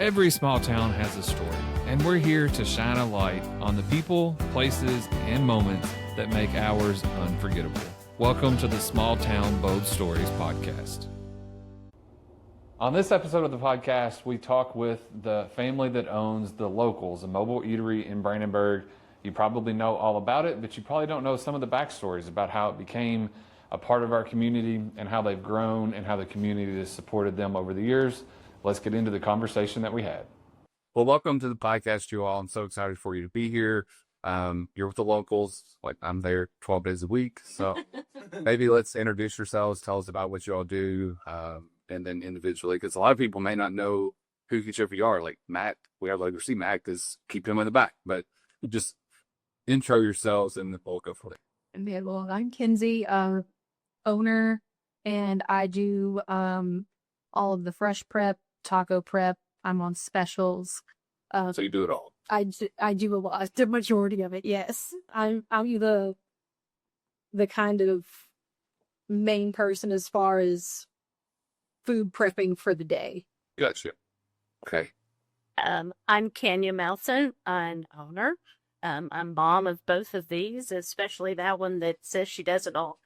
Every small town has a story, and we're here to shine a light on the people, places, and moments that make ours unforgettable. Welcome to the Small Town Bold Stories podcast. On this episode of the podcast, we talk with the family that owns the Locals, a mobile eatery in Brandenburg. You probably know all about it, but you probably don't know some of the backstories about how it became a part of our community and how they've grown and how the community has supported them over the years. Let's get into the conversation that we had. Well, welcome to the podcast, you all. I'm so excited for you to be here. You're with the Locals. Like, I'm there 12 days a week. So maybe let's introduce yourselves, tell us about what you all do, and then individually, because a lot of people may not know who each of you are. Like Matt, we have to see Matt because keep him in the back, but just intro yourselves and then we'll go for it. Yeah, well, I'm Kinsey, owner, and I do all of the fresh prep, taco prep. I'm on specials. So you do it all. I do a lot, the majority of it. Yes, I'm the kind of main person as far as food prepping for the day. Gotcha. Okay. I'm Kenya Melson. I'm owner. I'm mom of both of these, especially that one that says she does it all.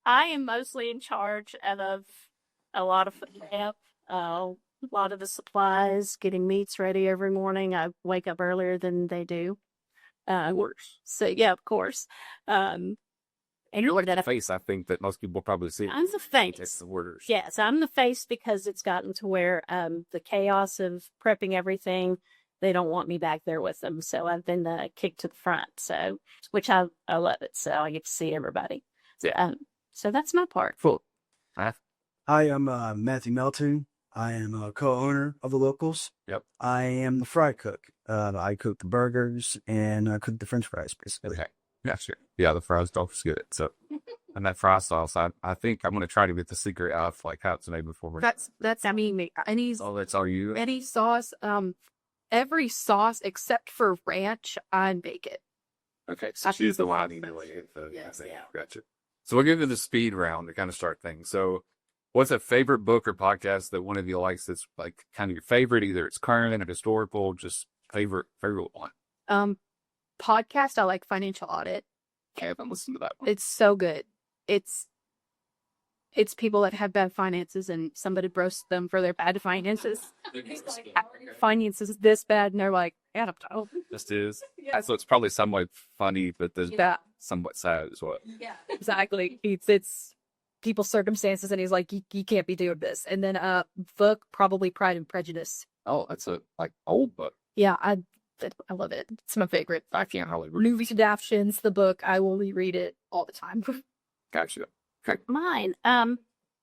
I am mostly in charge of a lot of prep, a lot of the supplies, getting meats ready every morning. I wake up earlier than they do. Of course. So yeah, of course. And you're like that face, I think, that most people probably see. I'm the face. It's the orders. Yes, I'm the face because it's gotten to where the chaos of prepping everything, they don't want me back there with them. So I've been kicked to the front. So, which I love it. So I get to see everybody. Yeah. So that's my part. Cool. Hi, I'm Matthew Melton. I am a co-owner of the Locals. Yep. I am the fry cook. I cook the burgers and I cook the French fries, basically. Okay. Yeah, sure. Yeah, the fries don't good. So, and that fry sauce, I think I'm going to try to get the secret out of like how it's made before. That's me. Oh, that's all you? Any sauce, every sauce except for ranch, I make it. Okay, so she's the one anyway. Yes, yeah. Gotcha. So we'll give you the speed round to kind of start things. So what's a favorite book or podcast that one of you likes that's like kind of your favorite? Either it's current or historical, just favorite one. Podcast, I like Financial Audit. Okay, I haven't listened to that one. It's so good. It's people that have bad finances and somebody roasts them for their bad finances. Finances this bad, and they're like, I don't know. This is. Yeah. So it's probably somewhat funny, but there's somewhat sad as well. Yeah, exactly. It's people's circumstances, and he's like, you can't be doing this. And then book, probably Pride and Prejudice. Oh, that's a old book. Yeah, I love it. It's my favorite. I can't hardly read. Movie adaptations, the book, I will reread it all the time. Gotcha. Okay. Mine.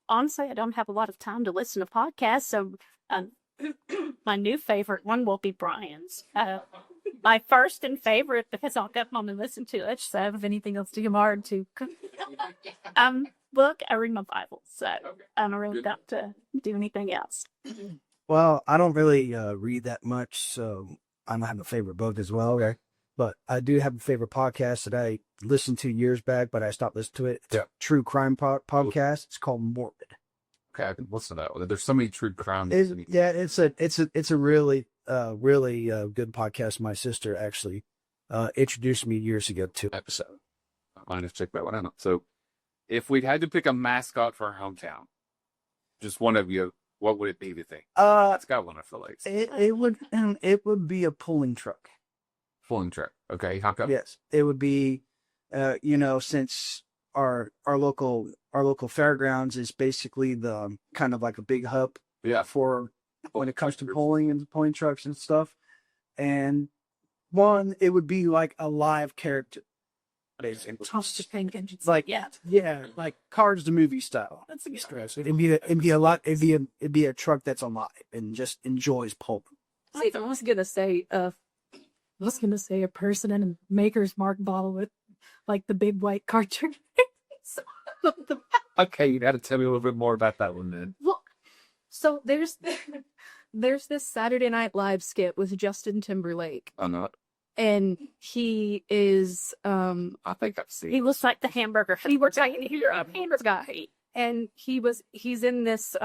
Honestly, I don't have a lot of time to listen to podcasts, so my new favorite one will be Brian's. My first and favorite, because I'll definitely listen to it. So if anything else too hard to book, I read my Bible, so I don't really got to do anything else. Well, I don't really read that much, so I don't have a favorite book as well. Okay. But I do have a favorite podcast that I listened to years back, but I stopped listening to it. It's a true crime podcast. It's called Morbid. Okay, I can listen to that. There's so many true crimes. It's a really good podcast. My sister actually introduced me years ago to episode. I might have checked that one out. So, if we had to pick a mascot for our hometown, just one of you, what would it be? Do you think? It's got one. I feel like it would be a pulling truck. Pulling truck. Okay, how come? Yes, it would be. Since our local fairgrounds is basically the kind of like a big hub. Yeah. For when it comes to pulling and pulling trucks and stuff, and one it would be like a live character. Like like Cars the movie style. That's a good stress. It'd be a truck that's alive and just enjoys pulping. I was gonna say a person in a Maker's Mark bottle with like the big white cartridge. Okay, you got to tell me a little bit more about that one then. Well, so there's this Saturday Night Live skit with Justin Timberlake. I'm not. And he is I think I've seen. He looks like the hamburger. He works out here, hamburger guy. and he's in this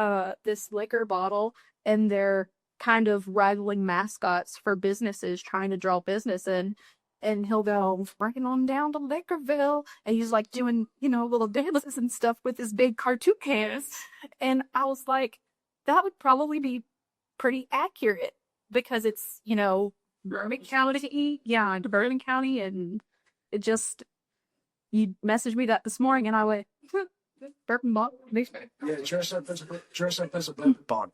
this liquor bottle, and they're kind of rivaling mascots for businesses trying to draw business in. And he'll go, bring on down to Liquorville. And he's like doing, little dances and stuff with his big cartoon cans. And I was like, that would probably be pretty accurate because it's, Bourbon County. Yeah, Bourbon County. And it just, you messaged me that this morning and I went, Bourbon Bond. Yeah, dress up as a bourbon bond.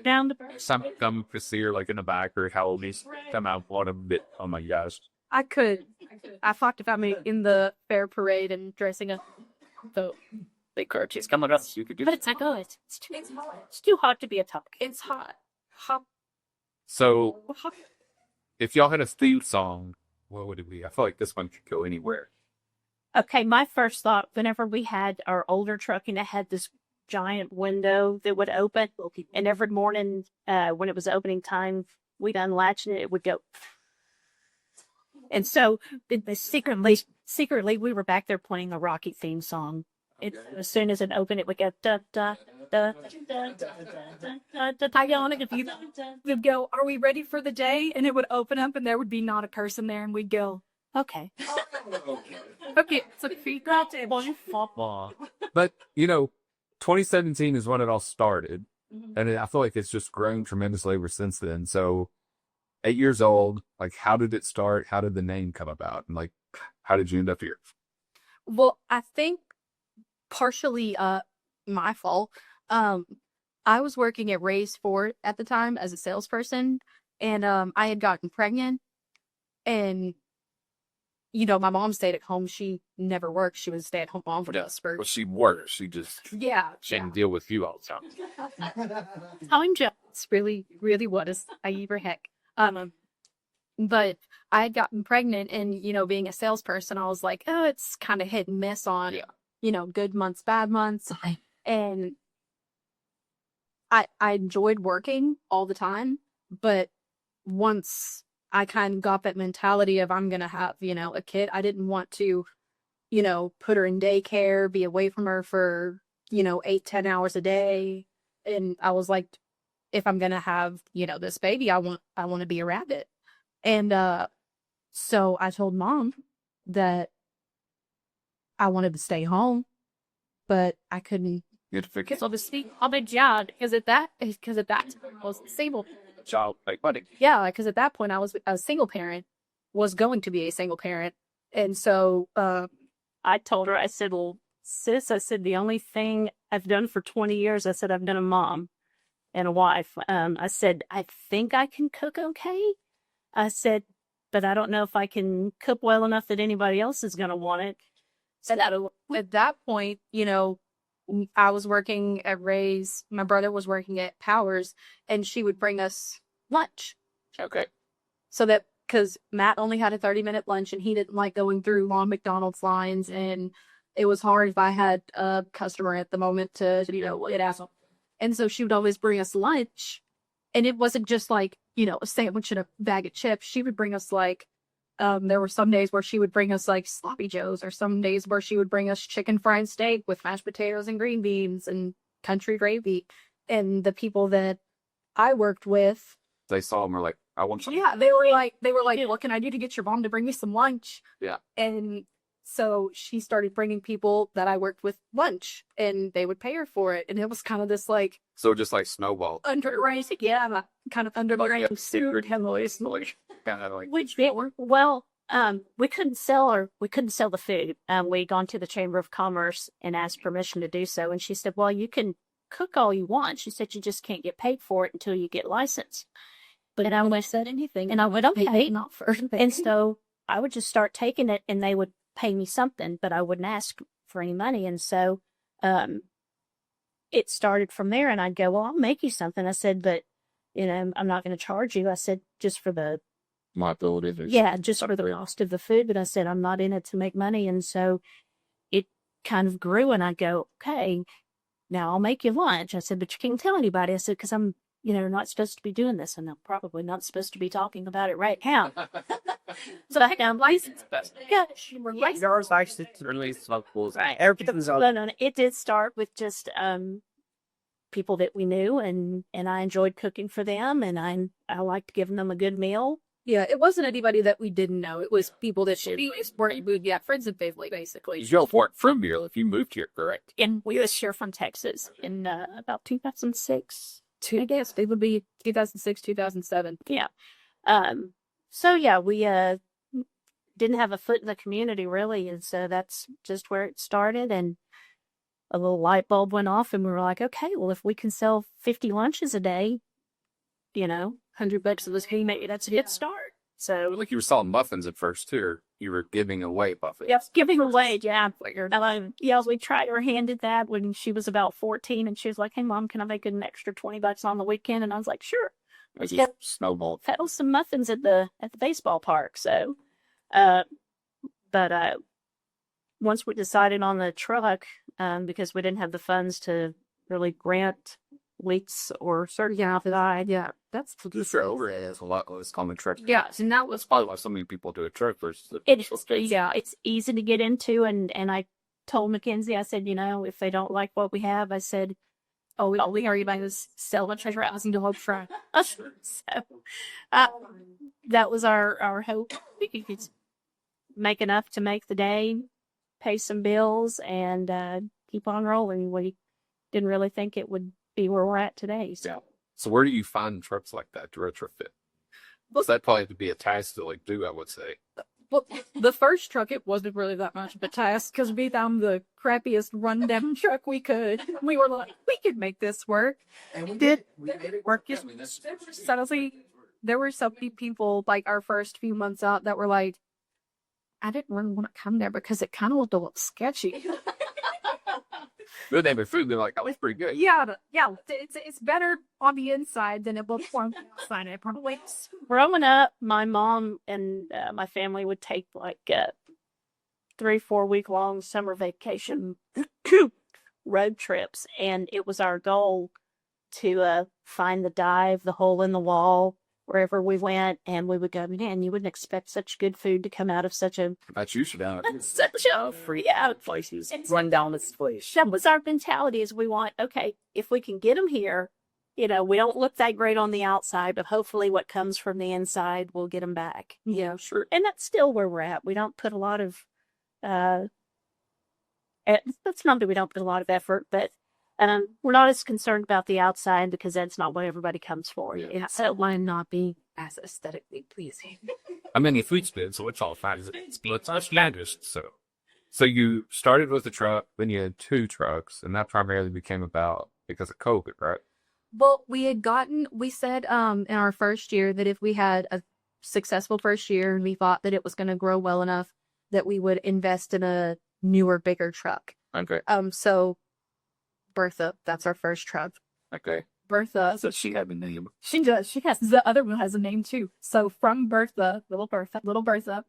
Down to Some come to see her like in the back or how old he's come out one of them bit. Oh my gosh. I could. I fucked about me in the fair parade and dressing up the big cartoon. Coming up, you could do But it's like, it's too hot to be a topic. It's hot. Hot. So Hot. if y'all had a theme song, what would it be? I feel like this one could go anywhere. Okay, my first thought, whenever we had our older truck and it had this giant window that would open, and every morning when it was opening time, we'd unlatch it, it would go. And so secretly, we were back there playing a Rocky theme song. As soon as it opened, it would go da da da da da da. Ionic, if you would go, are we ready for the day? And it would open up and there would be not a person there and we'd go, Okay. okay, so feet out table. But 2017 is when it all started, and I feel like it's just grown tremendously ever since then. So 8 years old, like, how did it start? How did the name come about? And like, how did you end up here? Well, I think partially my fault. I was working at Ray's Fort at the time as a salesperson, and I had gotten pregnant, and my mom stayed at home. She never worked. She was a stay-at-home mom for us. Well, she worked. She just didn't deal with you all the time. I'm jealous, really, really was. I ever heck. But I had gotten pregnant, and being a salesperson, I was like, oh, it's kind of hit and miss on, good months, bad months, and I enjoyed working all the time, but once I kind of got that mentality of I'm gonna have a kid, I didn't want to put her in daycare, be away from her for 8-10 hours a day, and I was like, if I'm gonna have this baby, I want to be around it. And so I told Mom that I wanted to stay home, but I couldn't. Because obviously, I'll be jad. Because at that time, I was single. Child, like, buddy. Yeah, because at that point, I was a single parent, was going to be a single parent, and so I told her, I said, well, sis, I said, the only thing I've done for 20 years, I said, I've done a mom and a wife. I said, I think I can cook okay. I said, but I don't know if I can cook well enough that anybody else is going to want it. So at that point, I was working at Ray's. My brother was working at Powers, and she would bring us lunch. Okay. So that, because Matt only had a 30-minute lunch, and he didn't like going through long McDonald's lines, and it was hard if I had a customer at the moment to get out. And so she would always bring us lunch, and it wasn't just like, a sandwich and a bag of chips. She would bring us like, there were some days where she would bring us like sloppy joes, or some days where she would bring us chicken fried steak with mashed potatoes and green beans and country gravy. And the people that I worked with, They saw him, were like, I want some. yeah, they were like, what can I do to get your mom to bring me some lunch? Yeah. And so she started bringing people that I worked with lunch, and they would pay her for it. And it was kind of this like, So just like snowball. underrated, kind of underrated suit. Kind of like, Which well, we couldn't sell the food. We gone to the Chamber of Commerce and asked permission to do so, and she said, "Well, you can cook all you want." She said, "You just can't get paid for it until you get licensed." But I wouldn't said anything, and I went, "Okay, not first." And so I would just start taking it, and they would pay me something, but I wouldn't ask for any money. And so, it started from there. And I'd go, "Well, I'll make you something." I said, "But I'm not going to charge you." I said, "Just for the." my ability to. Just for the cost of the food, but I said, I'm not in it to make money. And so it kind of grew, and I go, okay, now I'll make you lunch. I said, but you can't tell anybody. I said, because I'm, not supposed to be doing this, and they're probably not supposed to be talking about it right now. So I got license. Yeah, we're licensed. Yours actually release locals. Right. Everything's out. No, it did start with just people that we knew, and I enjoyed cooking for them, and I liked giving them a good meal. Yeah, it wasn't anybody that we didn't know. It was people that were friends and family, basically. You weren't from here if you moved here, correct? And we was here from Texas in about 2006. I guess it would be 2006, 2007. Yeah. So yeah, we didn't have a foot in the community really, and so that's just where it started. And a little light bulb went off, and we were like, okay, well, if we can sell 50 lunches a day, $100 of this, maybe that's a good start. So, Like you were selling muffins at first too, or you were giving away muffins. yes, giving away, yeah. Yeah, we tried her hand at that when she was about 14, and she was like, hey, Mom, can I make an extra $20 on the weekend? And I was like, sure. It Yeah. just snowballed. Peddle some muffins at the baseball park. So, but once we decided on the truck, because we didn't have the funds to really grant leaks or certified. Yeah, that's Just your overhead is a lot less common truck. yeah. And that was That's probably why so many people do a truck versus It's easy to get into, and I told Mackenzie, I said, if they don't like what we have, I said, all we are about is sell a treasure housing to hope for. so that was our hope. We could make enough to make the day, pay some bills, and keep on rolling. We didn't really think it would be where we're at today. So. Yeah. So where do you find trucks like that to retrofit? Well, that probably have to be a task to do, I would say. Well, the first truck, it wasn't really that much of a task because we found the crappiest rundown truck we could. We were like, we could make this work. And we did. We made it work. Honestly, there were some people like our first few months out that were like, I didn't really want to come there because it kind of looked a little sketchy. But they have food, they're like, oh, it's pretty good. Yeah, it's better on the inside than it looks on the outside. It probably Growing up, my mom and my family would take like 3-4 week long summer vacation road trips, and it was our goal to find the dive, the hole in the wall, wherever we went, and we would go, man, you wouldn't expect such good food to come out of such a That's usually down. Free out places. Run down this place. That was our mentality, is we want, okay, if we can get them here, we don't look that great on the outside, but hopefully what comes from the inside will get them back. yeah. Sure. And that's still where we're at. We don't put a lot of, that's not that we don't put a lot of effort, but we're not as concerned about the outside because that's not what everybody comes for. Yeah, so line not being as aesthetically pleasing. I mean, if food's good, so it's all fine. It's outlandish. So you started with a truck, then you had 2 trucks, and that primarily became about because of COVID, right? Well, we said in our first year that if we had a successful first year and we thought that it was going to grow well enough that we would invest in a newer, bigger truck. Okay. So Bertha, that's our first truck. Okay. Bertha. So she had a name. She does. She has, the other one has a name too. So from Bertha, little Bertha,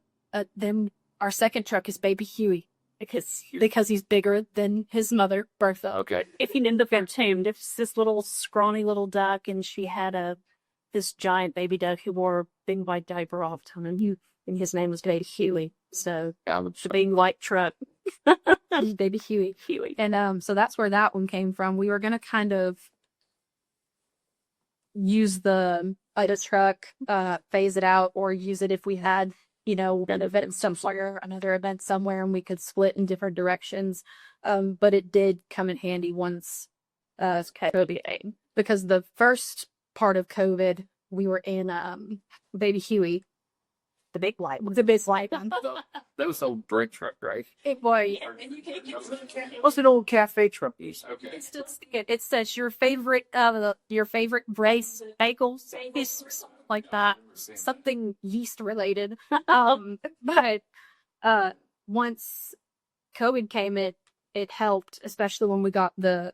then our second truck is Baby Huey because he's bigger than his mother, Bertha. Okay. If you end up entombed, it's this little scrawny little duck, and she had this giant baby duck who wore a big white diaper all the time, and his name was Baby Huey. So the big white truck. Baby Huey. And so that's where that one came from. We were gonna kind of use the Ida truck, phase it out, or use it if we had, an event somewhere, another event somewhere, and we could split in different directions. But it did come in handy once COVID came, because the first part of COVID, we were in Baby Huey, the big light one. That was an old brick truck, right? It was. What's an old cafe truck? Okay. It says your favorite brace bagels, pieces like that, something yeast related. But once COVID came, it helped, especially when we got the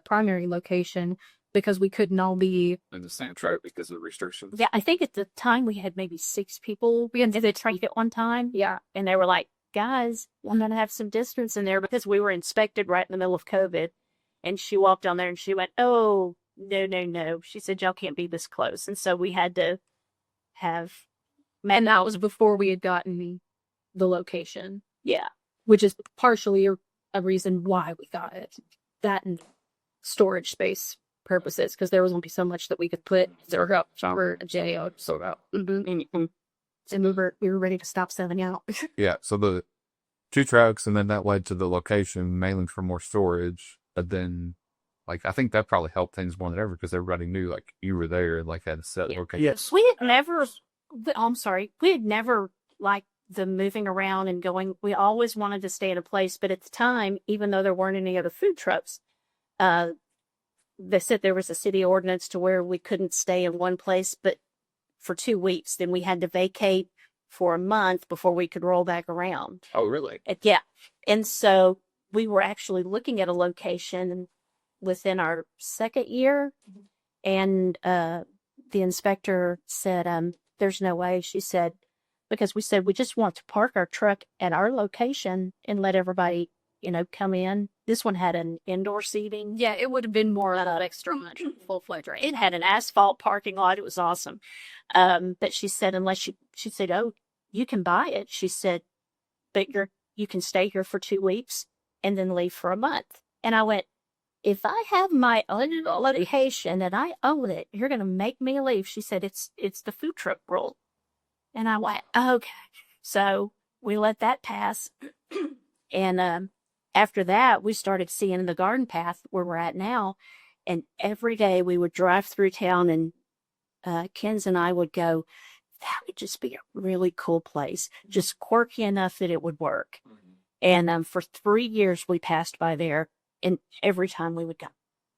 primary location, because we couldn't all be In the same truck because of the restrictions. Yeah, I think at the time we had maybe 6 people in the truck at one time. Yeah. And they were like, guys, I'm going to have some distance in there, because we were inspected right in the middle of COVID. And she walked down there and she went, oh, no. She said, y'all can't be this close. And so we had to have, And that was before we had gotten the location, yeah. which is partially a reason why we got it. That and storage space purposes, because there was only so much that we could put for a JO. Mm-hmm. And we were ready to stop selling out. Yeah. So the 2 trucks, and then that led to the location mainly for more storage. But then, like, I think that probably helped things more than ever because everybody knew, like, you were there and, like, had a set location. Yes. We had never, we had never liked the moving around and going. We always wanted to stay in a place. But at the time, even though there weren't any other food trucks, they said there was a city ordinance to where we couldn't stay in one place, but for 2 weeks. Then we had to vacate for a month before we could roll back around. Oh, really? Yeah. And so we were actually looking at a location within our 2nd year. And the inspector said, there's no way. She said, because we said, we just want to park our truck at our location and let everybody, come in. This one had an indoor seating. Yeah, it would have been more of that extra much full-fledged, right? It had an asphalt parking lot. It was awesome. But she said, she said, oh, you can buy it. She said, but you can stay here for 2 weeks and then leave for a month. And I went, if I have my own location and I own it, you're going to make me leave. She said, it's the food truck rule. And I went, okay. So we let that pass. And after that, we started seeing the garden path where we're at now. And every day we would drive through town and Ken's and I would go, that would just be a really cool place, just quirky enough that it would work. And for 3 years, we passed by there. And every time we would go,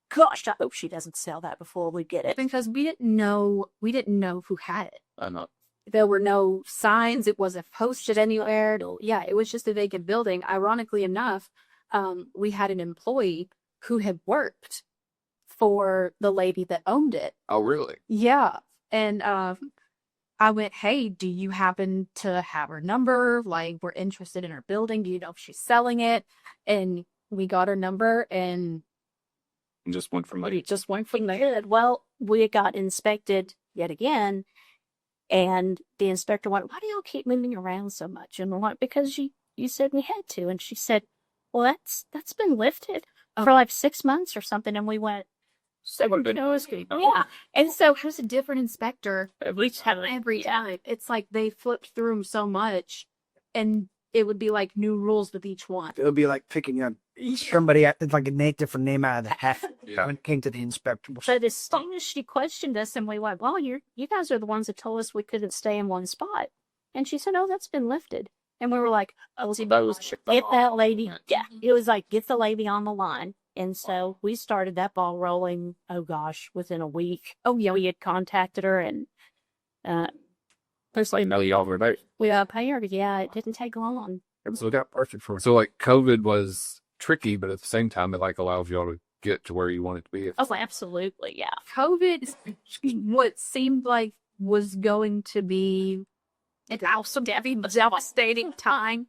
gosh, I hope she doesn't sell that before we get it. Because we didn't know who had it. I know. There were no signs. It wasn't posted anywhere. Yeah, it was just a vacant building. Ironically enough, we had an employee who had worked for the lady that owned it. Oh, really? Yeah. And I went, hey, do you happen to have her number? Like, we're interested in her building. Do you know if she's selling it? And we got her number and Just went from we just went from there. Well, we got inspected yet again. And the inspector went, why do y'all keep moving around so much? And we're like, because you said we had to. And she said, well, that's been lifted for like 6 months or something. And we went, yeah. And so it was a different inspector We had like, every time. It's like they flipped through them so much, and it would be like new rules with each one. It would be like picking somebody, it's like a different name out of the hat Yeah. when it came to the inspector. but as soon as she questioned us and we went, well, you guys are the ones that told us we couldn't stay in one spot. And she said, oh, that's been lifted. And we were like, oh, get that lady. Yeah. It was like, get the lady on the line. And so we started that ball rolling, oh gosh, within a week. Oh yeah, we had contacted her and It's like, no, y'all were there. we paid her. Yeah, it didn't take long. So it got perfect for it. So, like, COVID was tricky, but at the same time, it, like, allows y'all to get to where you want it to be. Oh, absolutely. Yeah. COVID, what seemed like was going to be an also devastating time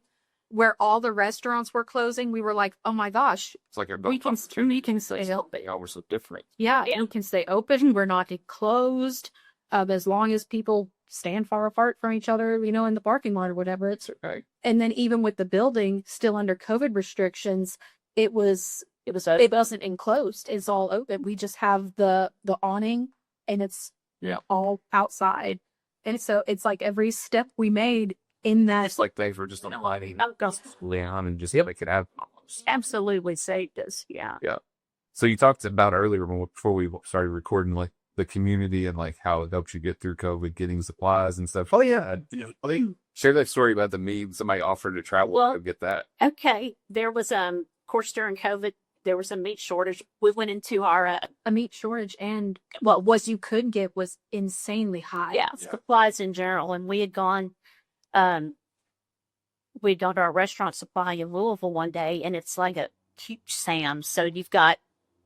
where all the restaurants were closing. We were like, oh my gosh, It's like we can stay open. y'all were so different. Yeah, Yeah. we can stay open. We're not closed. As long as people stand far apart from each other, in the parking lot or whatever. It's Okay. And then even with the building still under COVID restrictions, it wasn't enclosed. It's all open. We just have the awning and it's all outside. And so it's like every step we made in that. It's like they were just aligning Leon and just make it happen. Absolutely saved us. Yeah. So you talked about earlier before we started recording, like, the community and, like, how it helped you get through COVID, getting supplies and stuff. Oh, yeah. Share that story about the meat. Somebody offered to travel to get that. Okay. There was, of course, during COVID, there was a meat shortage. We went into our, A meat shortage and what you could get was insanely high. supplies in general. And we had gone, we'd gone to our restaurant supply in Louisville one day, and it's like a huge Sam's. So you've got,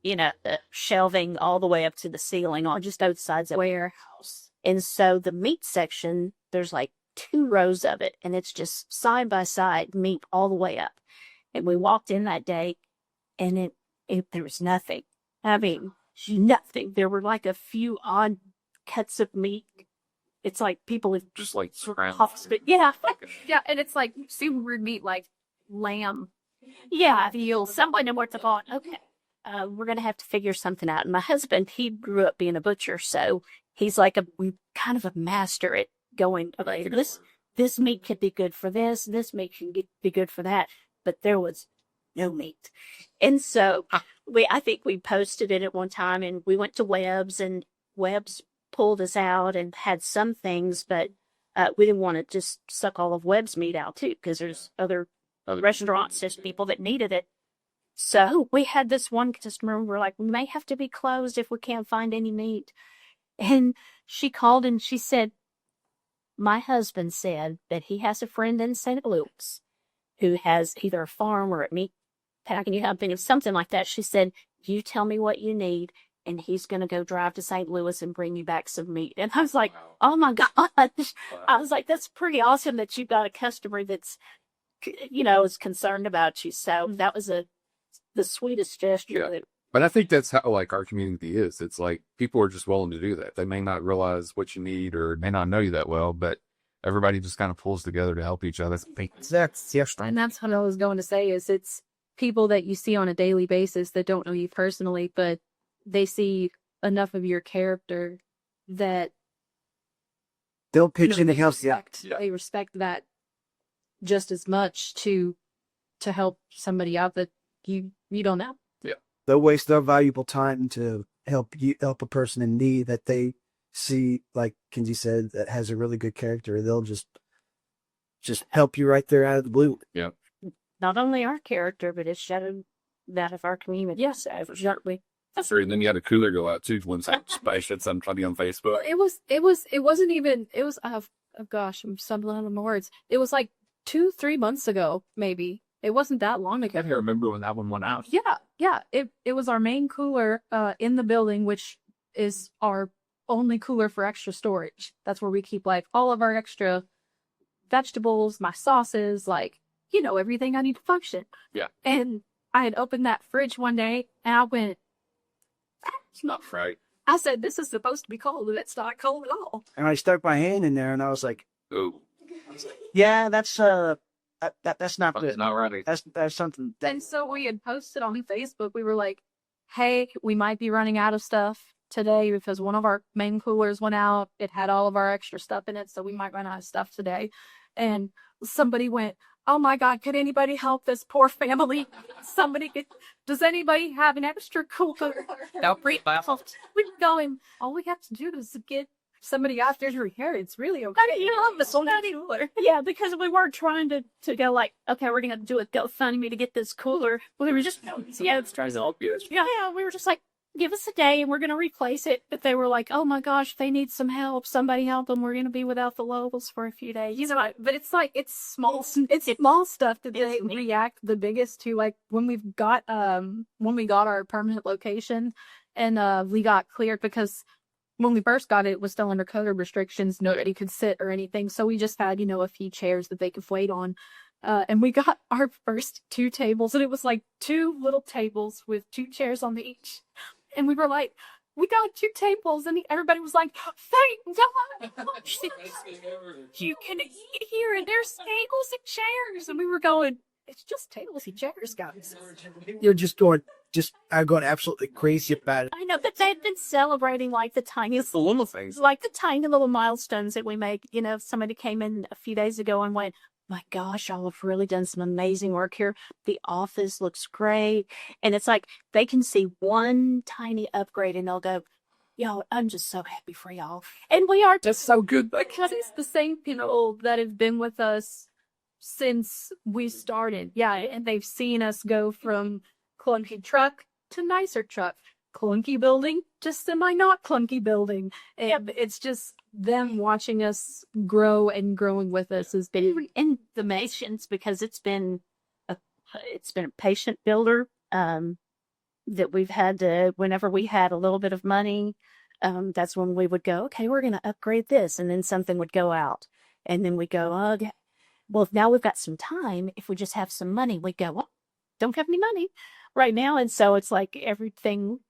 the shelving all the way up to the ceiling on just both sides of the warehouse. And so the meat section, there's like 2 rows of it, and it's just side by side meat all the way up. And we walked in that day, and there was nothing. I mean, nothing. There were like a few odd cuts of meat. It's like people have Just like but yeah, Yeah, and it's like super weird meat, like lamb. yeah, veal. Someone in words on. Okay, we're gonna have to figure something out. And my husband, he grew up being a butcher, so he's like kind of a master at going. Okay, this meat could be good for this. This meat can be good for that. But there was no meat, and so I think we posted it at one time, and we went to Webb's, and Webb's pulled us out and had some things, but we didn't want to just suck all of Webb's meat out too, because there's other restaurants, just people that needed it. So we had this one customer, we're like, we may have to be closed if we can't find any meat. And she called and she said, my husband said that he has a friend in St. Louis who has either a farm or a meat packing company or something like that. She said, you tell me what you need, and he's going to go drive to St. Louis and bring you back some meat. And I was like, oh my God. I was like, that's pretty awesome that you've got a customer that's, is concerned about you. So that was the sweetest gesture. Yeah. But I think that's how like our community is. It's like people are just willing to do that. They may not realize what you need or may not know you that well, but everybody just kind of pulls together to help each other. And that's what I was going to say is it's people that you see on a daily basis that don't know you personally, but they see enough of your character that They'll pitch in to help you out. they respect that just as much to help somebody out that you don't know. They'll waste their valuable time to help a person in need that they see, like Kinsey said, that has a really good character. They'll just help you right there out of the blue. Yeah. Not only our character, but it's shadowed that of our community. Yes, certainly. Sure, and then you had a cooler go out too one time. Space had somebody on Facebook. It wasn't even, oh gosh, I'm stumbling on the words. It was like 2-3 months ago, maybe. It wasn't that long ago. I can't remember when that one went out. Yeah. It was our main cooler in the building, which is our only cooler for extra storage. That's where we keep like all of our extra vegetables, my sauces, like, everything I need to function. Yeah. And I had opened that fridge one day and I went, It's not right. I said, this is supposed to be cold and it's not cold at all. And I stuck my hand in there and I was like, Oh, yeah, that's that's not it's good. not right. That's something. And so we had posted on Facebook, we were like, hey, we might be running out of stuff today because one of our main coolers went out. It had all of our extra stuff in it, so we might run out of stuff today. And somebody went, oh my God, could anybody help this poor family? Does anybody have an extra cooler? No, pretty well. We're going, all we have to do is get somebody out there to repair it. It's really okay. You love this one cooler. Yeah, because we weren't trying to go like, okay, we're going to do a GoFundMe to get this cooler. We were just, It's trying to help you. yeah, we were just like, give us a day and we're going to replace it. But they were like, oh my gosh, they need some help. Somebody help them. We're going to be without the locals for a few days. But it's like, it's small stuff that they react the biggest to. Like when we got our permanent location and we got cleared because when we first got it, it was still under COVID restrictions. Nobody could sit or anything. So we just had, a few chairs that they could wait on. And we got our first 2 tables, and it was like 2 little tables with 2 chairs on each. And we were like, we got 2 tables, and everybody was like, thank God, you can eat here, and there's tables and chairs. And we were going, it's just tables and chairs, guys. You're I'm going absolutely crazy about it. I know, but they've been celebrating like the tiniest little things. like the tiny little milestones that we make. Somebody came in a few days ago and went, my gosh, y'all have really done some amazing work here. The office looks great. And it's like they can see one tiny upgrade and they'll go, yo, I'm just so happy for y'all. And we are That's so good. Because it's the same people that have been with us since we started. Yeah, and they've seen us go from clunky truck to nicer truck, clunky building to semi-not clunky building. And it's just them watching us grow and growing with us has been in the patience, because it's been a patient builder that we've had to, whenever we had a little bit of money, that's when we would go, okay, we're going to upgrade this, and then something would go out, and then we go, okay, well, now we've got some time. If we just have some money, we go, well, don't have any money right now. And so it's like everything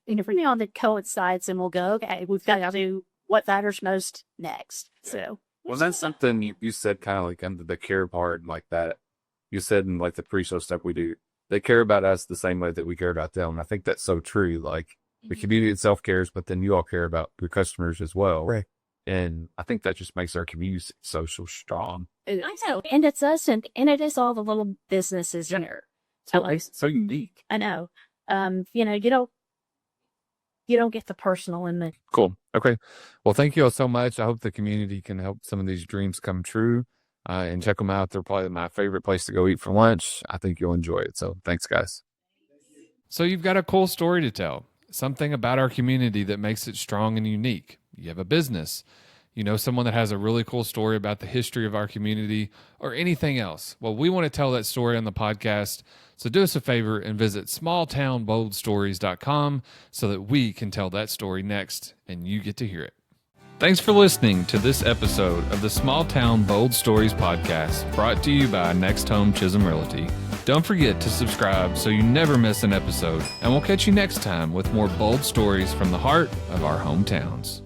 everything on that coincides, and we'll go, okay, we've got to do what matters most next. So, Was that something you said kind of like under the care part like that? You said in like the pre-show stuff we do, they care about us the same way that we care about them. And I think that's so true. Like the community itself cares, but then you all care about your customers as well. Right. And I think that just makes our community so strong. I know, and it's us, and it is all the little businesses here. So unique. I know. You know, you don't get the personal in the. Cool. Okay. Well, thank you all so much. I hope the community can help some of these dreams come true. And check them out. They're probably my favorite place to go eat for lunch. I think you'll enjoy it. So thanks, guys. So you've got a cool story to tell, something about our community that makes it strong and unique. You have a business. You know someone that has a really cool story about the history of our community or anything else. Well, we want to tell that story on the podcast. So do us a favor and visit smalltownboldstories.com so that we can tell that story next and you get to hear it. Thanks for listening to this episode of the Small Town Bold Stories podcast, brought to you by Next Home Chisholm Realty. Don't forget to subscribe so you never miss an episode, and we'll catch you next time with more bold stories from the heart of our hometowns.